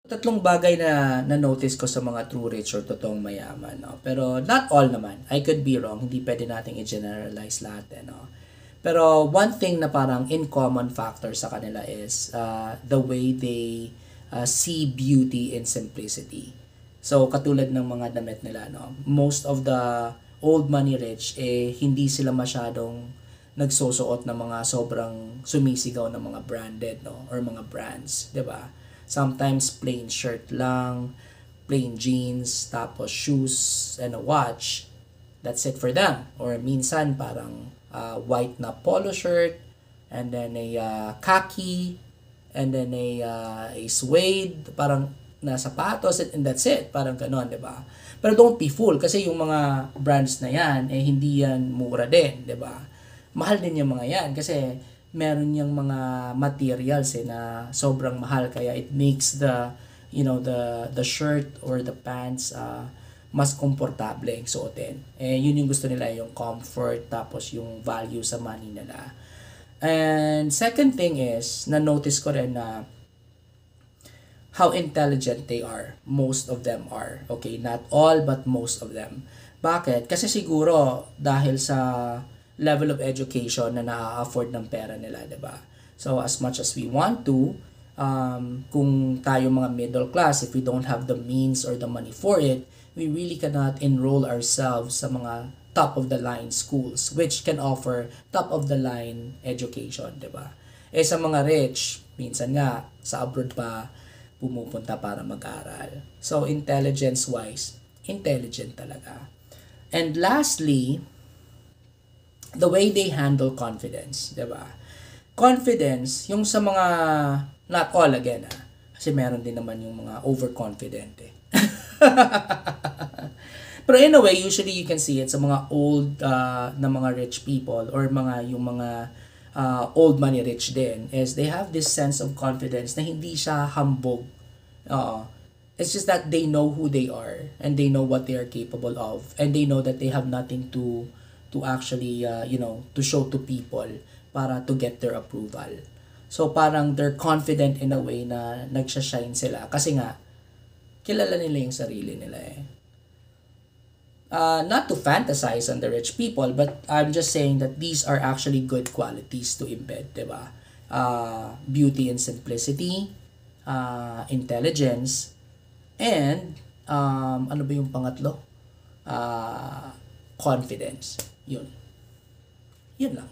Tatlong bagay na na-notice ko sa mga true rich or totoong mayaman, no? Pero not all naman. I could be wrong. Hindi pwede nating i-generalize lahat, no? Pero one thing na parang in common factor sa kanila is the way they see beauty in simplicity. So, katulad ng mga damit nila, no? Most of the old money rich, hindi sila masyadong nagsusuot ng mga sobrang sumisigaw na mga branded, no? Or mga brands, di ba? Sometimes plain shirt lang, plain jeans, tapos shoes and a watch. That's it for them. Or minsan parang white na polo shirt, and then a khaki, and then a suede, parang na sapatos, and that's it. Parang ganon, di ba? Pero don't be fool, kasi yung mga brands na yan, hindi yan mura din, di ba? Mahal din yung mga yan, kasi meron yung mga materials na sobrang mahal, kaya it makes the shirt or the pants mas komportable yung suotin. Yun yung gusto nila, yung comfort, tapos yung value sa money nila. And second thing is, na-notice ko rin na how intelligent they are. Most of them are. Okay, not all, but most of them. Bakit? Kasi siguro, dahil sa level of education na na-afford ng pera nila, 'di ba? So as much as we want to, kung tayo mga middle class, if we don't have the means or the money for it, we really cannot enroll ourselves sa mga top of the line schools which can offer top of the line education, 'di ba? Sa mga rich, minsan nga sa abroad pa pumupunta para mag-aral. So intelligence wise, intelligent talaga. And lastly, the way they handle confidence, 'di ba? Confidence, yung sa mga, not all again, kasi meron din naman yung mga overconfident Pero in a way, usually you can see it sa mga old na mga rich people, or yung mga old money rich din, is they have this sense of confidence na hindi siya hambog. It's just that they know who they are, and they know what they are capable of, and they know that they have nothing to actually to show to people para to get their approval. So parang they're confident in a way na nagsha-shine sila kasi nga kilala nila yung sarili nila not to fantasize on the rich people, but I'm just saying that these are actually good qualities to embed, 'di ba? Beauty and simplicity, intelligence, and ano ba yung pangatlo? Confidence. Yun. Yun lang.